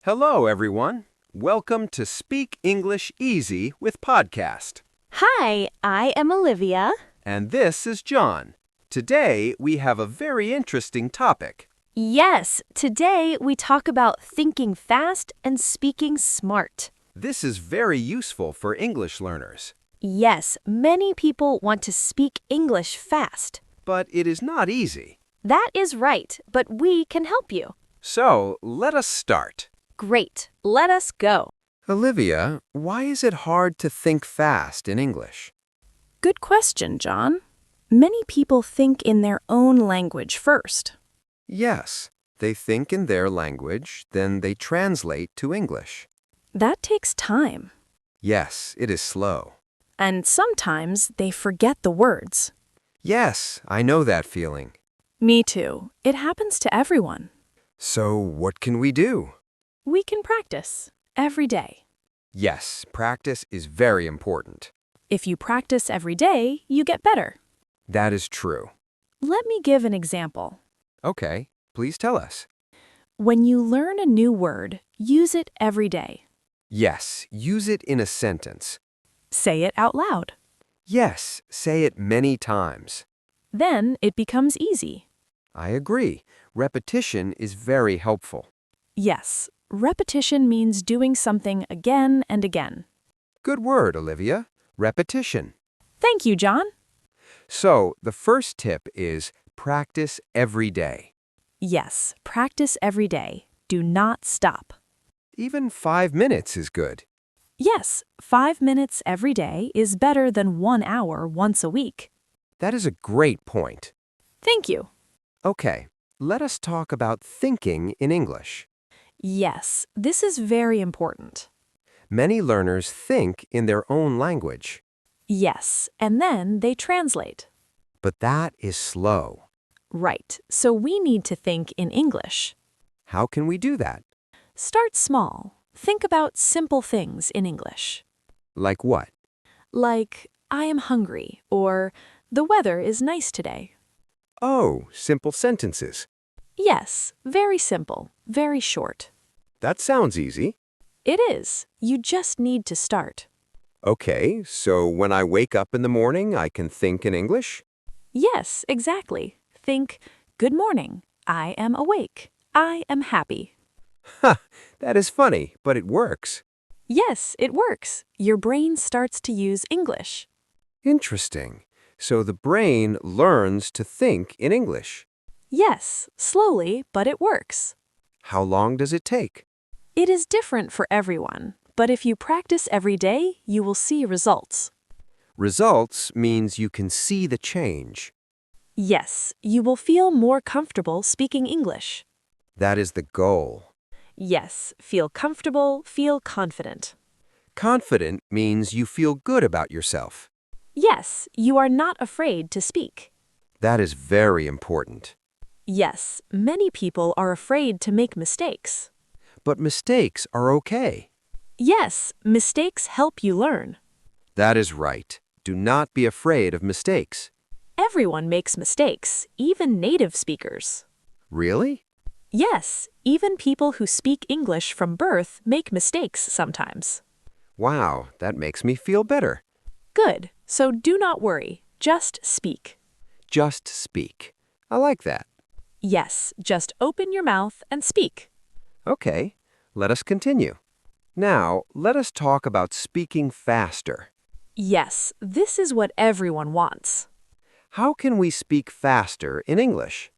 Hello, everyone. Welcome to Speak English Easy with Podcast. Hi, I am Olivia. And this is John. Today, we have a very interesting topic. Yes, today we talk about thinking fast and speaking smart. This is very useful for English learners, Yes, many people want to speak English fast. but it is not easy. That is right, but we can help you. So, let us start. Great, let us go. Olivia, why is it hard to think fast in English? Good question, John. Many people think in their own language first. Yes, they think in their language, then they translate to English. That takes time. Yes, it is slow. And sometimes they forget the words. Yes, I know that feeling. Me too. It happens to everyone. So, what can we do? We can practice every day. Yes, practice is very important. If you practice every day, you get better. That is true. Let me give an example. Okay, please tell us. When you learn a new word, use it every day. Yes, use it in a sentence. Say it out loud. Yes, say it many times. Then it becomes easy. I agree. Repetition is very helpful. Yes, repetition means doing something again and again. Good word, Olivia. Repetition. Thank you, John. So, the first tip is practice every day. Yes, practice every day. Do not stop. Even 5 minutes is good. Yes, 5 minutes every day is better than 1 hour once a week. That is a great point. Thank you. Okay, let us talk about thinking in English. Yes, this is very important. Many learners think in their own language, Yes, and then they translate. but that is slow. Right, so we need to think in English. How can we do that? Start small. Think about simple things in English. Like what? Like, I am hungry, or the weather is nice today. Oh, simple sentences. Yes, very simple, very short. That sounds easy. It is. You just need to start. Okay, so when I wake up in the morning, I can think in English? Yes, exactly. Think, good morning. I am awake. I am happy. Ha, that is funny, but it works. Yes, it works. Your brain starts to use English. Interesting. So the brain learns to think in English. Yes, slowly, but it works. How long does it take? It is different for everyone, but if you practice every day, you will see results. Results means you can see the change. Yes, you will feel more comfortable speaking English. That is the goal. Yes, feel comfortable, feel confident. Confident means you feel good about yourself. Yes, you are not afraid to speak. That is very important. Yes, many people are afraid to make mistakes. But mistakes are okay. Yes, mistakes help you learn. That is right. Do not be afraid of mistakes. Everyone makes mistakes, even native speakers. Really? Yes, even people who speak English from birth make mistakes sometimes. Wow, that makes me feel better. Good, so do not worry, just speak. Just speak. I like that. Yes, just open your mouth and speak. Okay, let us continue. Now, let us talk about speaking faster. Yes, this is what everyone wants. How can we speak faster in English?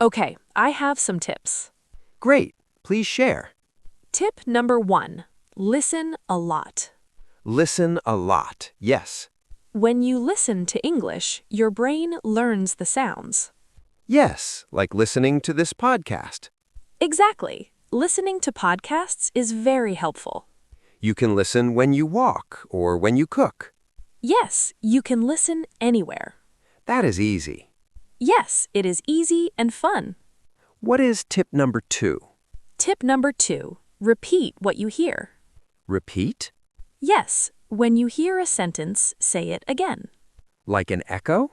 Okay, I have some tips. Great, please share. Tip number 1, listen a lot. Listen a lot, yes. When you listen to English, your brain learns the sounds. Yes, like listening to this podcast. Exactly. Listening to podcasts is very helpful. You can listen when you walk or when you cook. Yes, you can listen anywhere. That is easy. Yes, it is easy and fun. What is tip number 2? Tip number 2, repeat what you hear. Repeat? Yes, when you hear a sentence, say it again. Like an echo?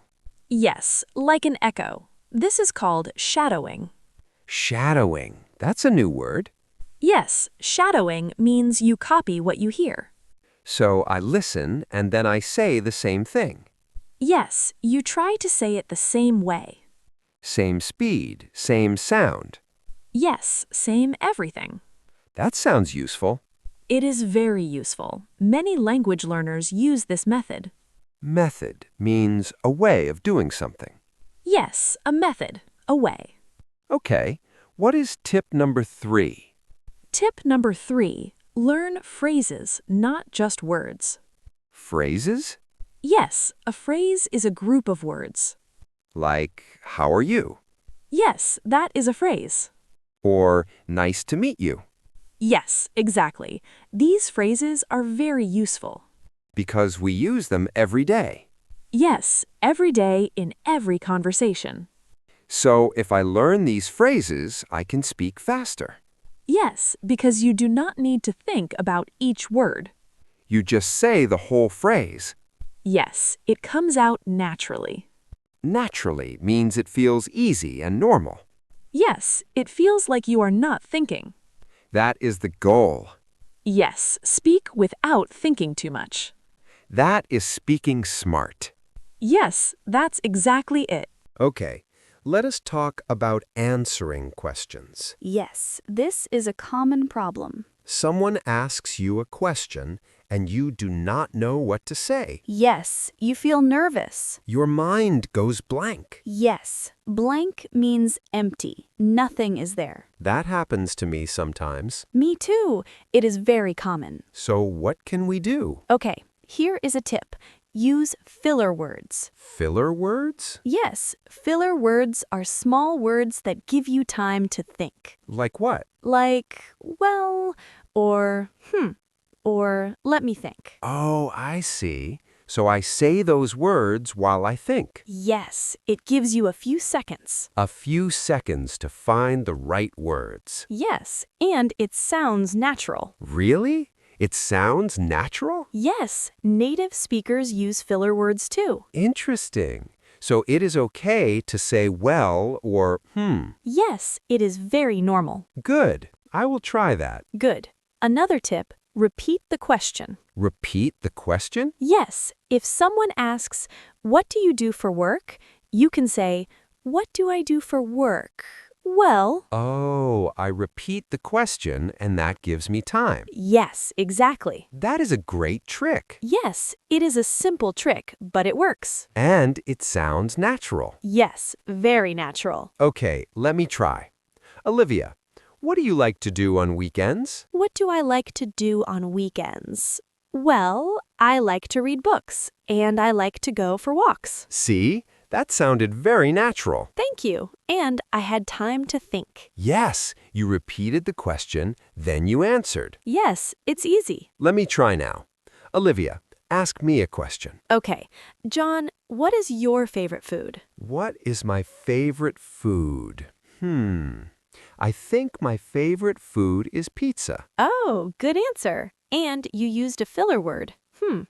Yes, like an echo. This is called shadowing. Shadowing. That's a new word. Yes, shadowing means you copy what you hear. So I listen and then I say the same thing. Yes, you try to say it the same way. Same speed, same sound. Yes, same everything. That sounds useful. It is very useful. Many language learners use this method. Method means a way of doing something. Yes, a method, a way. Okay, what is tip number 3? Tip number 3, learn phrases, not just words. Phrases? Yes, a phrase is a group of words. Like, how are you? Yes, that is a phrase. Or, nice to meet you. Yes, exactly. These phrases are very useful. Because we use them every day. Yes, every day in every conversation. So if I learn these phrases, I can speak faster. Yes, because you do not need to think about each word. You just say the whole phrase. Yes, it comes out naturally. Naturally means it feels easy and normal. Yes, it feels like you are not thinking. That is the goal. Yes, speak without thinking too much. That is speaking smart. Yes, that's exactly it. Okay, let us talk about answering questions. Yes, this is a common problem. Someone asks you a question and you do not know what to say. Yes, you feel nervous. Your mind goes blank. Yes, blank means empty. Nothing is there. That happens to me sometimes. Me too. It is very common. So what can we do? Okay, here is a tip. Use filler words. Filler words? Yes, filler words are small words that give you time to think. Like what? Like, well, or or let me think. Oh, I see. So I say those words while I think. Yes, it gives you a few seconds. A few seconds to find the right words. Yes, and it sounds natural. Really? It sounds natural? Yes, native speakers use filler words too. Interesting. So it is okay to say well or Yes, it is very normal. Good. I will try that. Good. Another tip, repeat the question. Repeat the question? Yes, if someone asks, "What do you do for work?" you can say, "What do I do for work?" Well, Oh, I repeat the question and that gives me time. yes, exactly. That is a great trick. Yes, it is a simple trick, but it works. And it sounds natural. Yes, very natural. Okay, let me try. Olivia, what do you like to do on weekends? What do I like to do on weekends? Well, I like to read books, and I like to go for walks. See? That sounded very natural. Thank you. And I had time to think. Yes, you repeated the question, then you answered. Yes, it's easy. Let me try now. Olivia, ask me a question. Okay. John, what is your favorite food? What is my favorite food? I think my favorite food is pizza. Oh, good answer. And you used a filler word.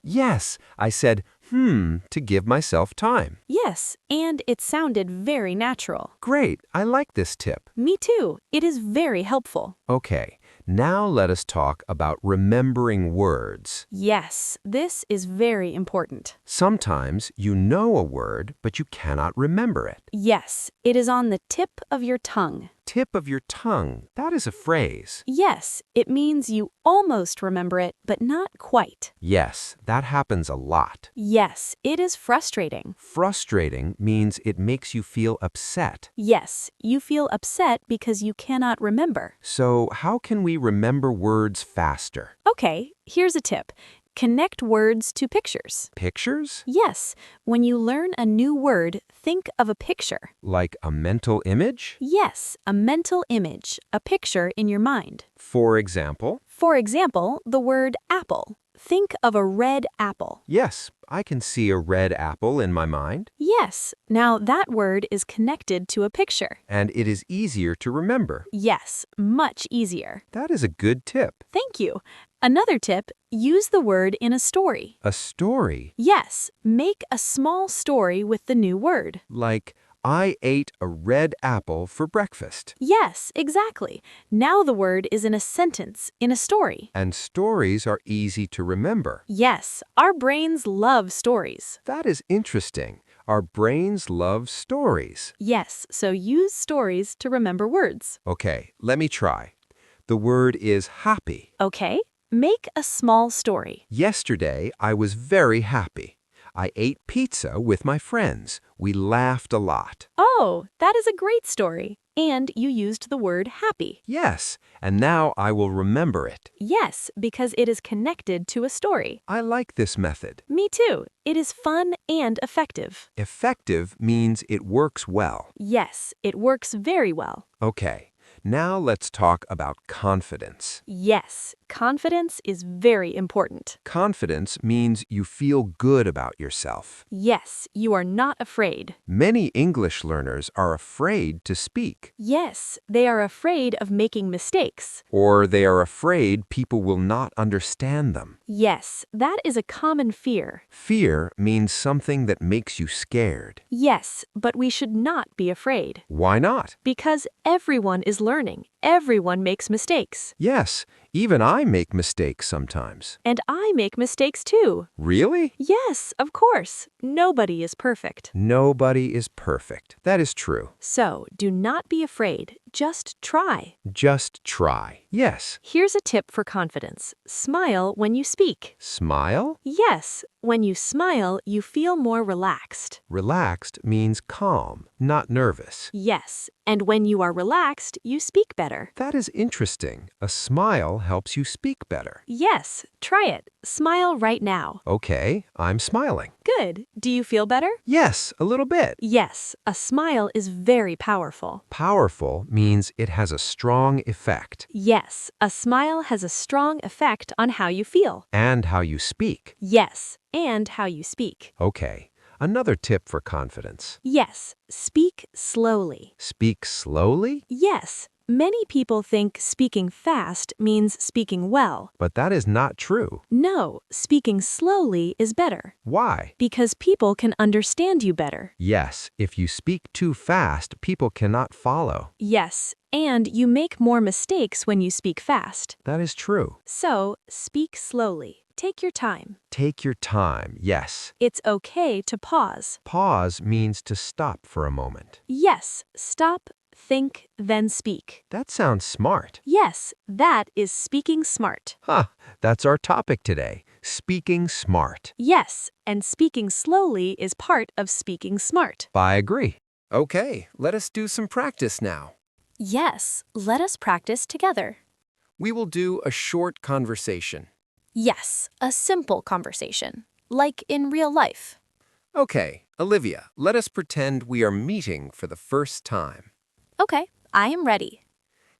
Yes, I said, to give myself time. Yes, and it sounded very natural. Great, I like this tip. Me too. It is very helpful. Okay, now let us talk about remembering words. Yes, this is very important. Sometimes you know a word, but you cannot remember it. Yes, it is on the tip of your tongue. Tip of your tongue, that is a phrase. Yes, it means you almost remember it, but not quite. Yes, that happens a lot. Yes, it is frustrating. Frustrating means it makes you feel upset. Yes, you feel upset because you cannot remember. So how can we remember words faster? Okay, here's a tip. Connect words to pictures. Pictures? Yes, when you learn a new word, think of a picture. Like a mental image? Yes, a mental image, a picture in your mind. For example? For example, the word apple. Think of a red apple. Yes, I can see a red apple in my mind. Yes, now that word is connected to a picture. And it is easier to remember. Yes, much easier. That is a good tip. Thank you. Another tip, use the word in a story. A story? Yes, make a small story with the new word. Like, I ate a red apple for breakfast. Yes, exactly. Now the word is in a sentence, in a story. And stories are easy to remember. Yes, our brains love stories. That is interesting. Our brains love stories. Yes, so use stories to remember words. Okay, let me try. The word is happy. Okay, make a small story. Yesterday, I was very happy. I ate pizza with my friends. We laughed a lot. Oh, that is a great story. And you used the word happy. Yes, and now I will remember it. Yes, because it is connected to a story. I like this method. Me too. It is fun and effective. Effective means it works well. Yes, it works very well. Okay, now let's talk about confidence. Yes, confidence is very important. Confidence means you feel good about yourself. Yes, you are not afraid. Many English learners are afraid to speak, Yes, they are afraid of making mistakes. or they are afraid people will not understand them. Yes, that is a common fear. Fear means something that makes you scared. Yes, but we should not be afraid. Why not? Because everyone is learning. Everyone makes mistakes. Yes, even I make mistakes sometimes. And I make mistakes too. Really? Yes, of course. Nobody is perfect. Nobody is perfect. That is true. So, do not be afraid. Just try. Just try. Yes. Here's a tip for confidence. Smile when you speak. Smile? Yes, when you smile, you feel more relaxed. Relaxed means calm, not nervous. Yes, and when you are relaxed, you speak better. That is interesting. A smile helps you speak better. Yes, try it. Smile right now. Okay, I'm smiling. Good. Do you feel better? Yes, a little bit. Yes, a smile is very powerful. Powerful means it has a strong effect. Yes, a smile has a strong effect on how you feel. And how you speak. Yes, and how you speak. Okay, another tip for confidence. Yes, speak slowly. Speak slowly? Yes, many people think speaking fast means speaking well. But that is not true. No, speaking slowly is better. Why? Because people can understand you better. Yes, if you speak too fast, people cannot follow. Yes, and you make more mistakes when you speak fast. That is true. So, speak slowly. Take your time. Take your time, yes. It's okay to pause. Pause means to stop for a moment. Yes, stop, think, then speak. That sounds smart. Yes, that is speaking smart. That's our topic today. Speaking smart. Yes, and speaking slowly is part of speaking smart. I agree. Okay, let us do some practice now. Yes, let us practice together. We will do a short conversation. Yes, a simple conversation, like in real life. Okay, Olivia, let us pretend we are meeting for the first time. Okay, I am ready.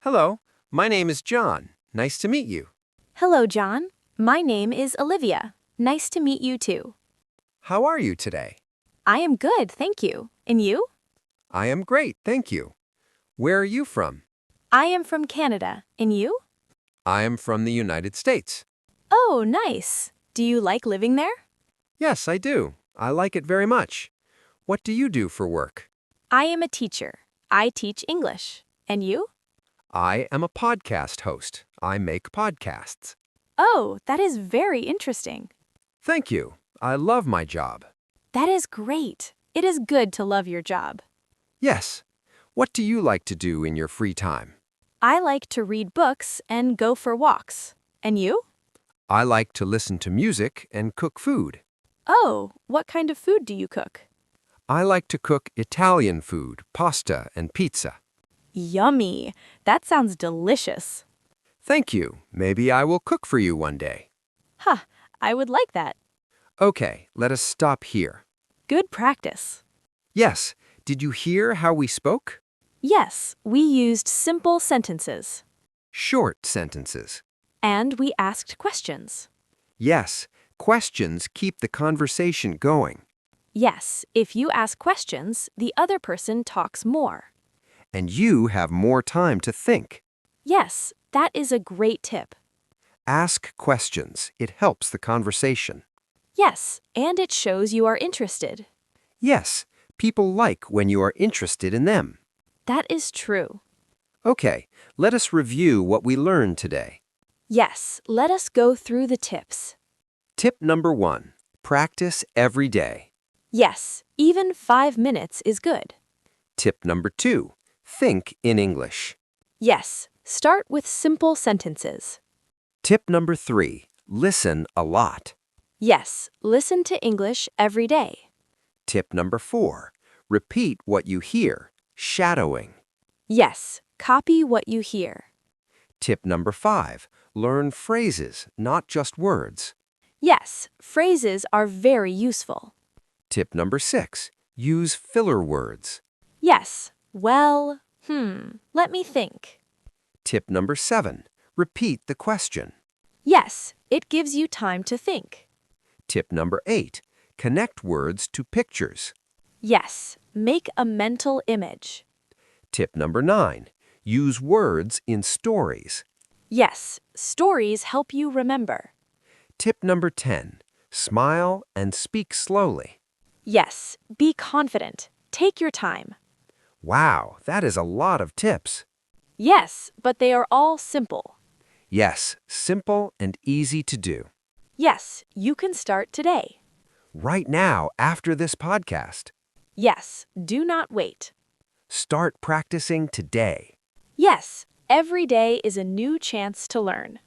Hello, my name is John. Nice to meet you. Hello, John. My name is Olivia. Nice to meet you too. How are you today? I am good, thank you. And you? I am great, thank you. Where are you from? I am from Canada. And you? I am from the United States. Oh, nice. Do you like living there? Yes, I do. I like it very much. What do you do for work? I am a teacher. I teach English. And you? I am a podcast host. I make podcasts. Oh, that is very interesting. Thank you. I love my job. That is great. It is good to love your job. Yes. What do you like to do in your free time? I like to read books and go for walks. And you? I like to listen to music and cook food. Oh, what kind of food do you cook? I like to cook Italian food, pasta and pizza. Yummy. That sounds delicious. Thank you. Maybe I will cook for you one day. I would like that. Okay, let us stop here. Good practice. Yes, did you hear how we spoke? Yes, we used simple sentences. Short sentences. And we asked questions. Yes, questions keep the conversation going. Yes, if you ask questions, the other person talks more. And you have more time to think. Yes, that is a great tip. Ask questions. It helps the conversation. Yes, and it shows you are interested. Yes, People like when you are interested in them. That is true. Okay, let us review what we learned today. Yes, let us go through the tips. Tip number 1. Practice every day. Yes, even 5 minutes is good. Tip number 2. Think in English. Yes, start with simple sentences. Tip number 3. Listen a lot. Yes, listen to English every day. Tip number 4. Repeat what you hear, shadowing. Yes, copy what you hear. Tip number 5. Learn phrases, not just words. Yes, phrases are very useful. Tip number 6. Use filler words. Yes, well, let me think. Tip number 7. Repeat the question. Yes, it gives you time to think. Tip number 8. Connect words to pictures. Yes, make a mental image. Tip number 9. Use words in stories. Yes, stories help you remember. Tip number 10. Smile and speak slowly. Yes, be confident. Take your time. Wow, that is a lot of tips. Yes, but they are all simple. Yes, simple and easy to do. Yes, you can start today. Right now, after this podcast. Yes, do not wait. Start practicing today. Yes, every day is a new chance to learn.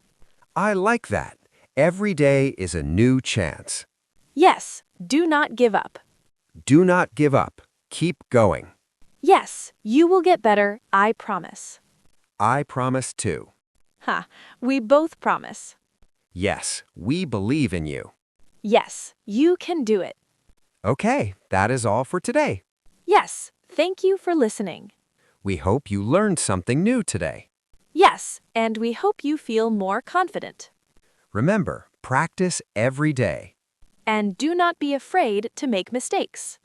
I like that. Every day is a new chance. Yes, do not give up. Do not give up. Keep going. Yes, you will get better, I promise. I promise too. Ha, we both promise. Yes, we believe in you. Yes, you can do it. Okay, that is all for today. Yes, thank you for listening. We hope you learned something new today. Yes, and we hope you feel more confident. Remember, practice every day. And do not be afraid to make mistakes.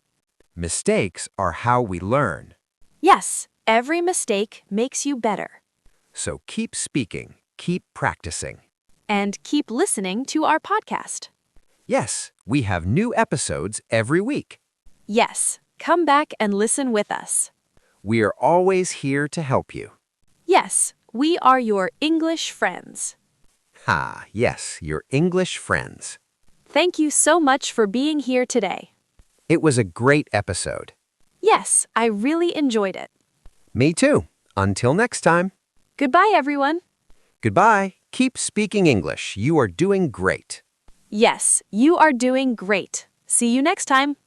Mistakes are how we learn. Yes, every mistake makes you better. So keep speaking, keep practicing. And keep listening to our podcast. Yes, we have new episodes every week. Yes, come back and listen with us. We are always here to help you. Yes, we are your English friends. Ah, yes, your English friends. Thank you so much for being here today. It was a great episode. Yes, I really enjoyed it. Me too. Until next time. Goodbye, everyone. Goodbye. Keep speaking English. You are doing great. Yes, you are doing great. See you next time.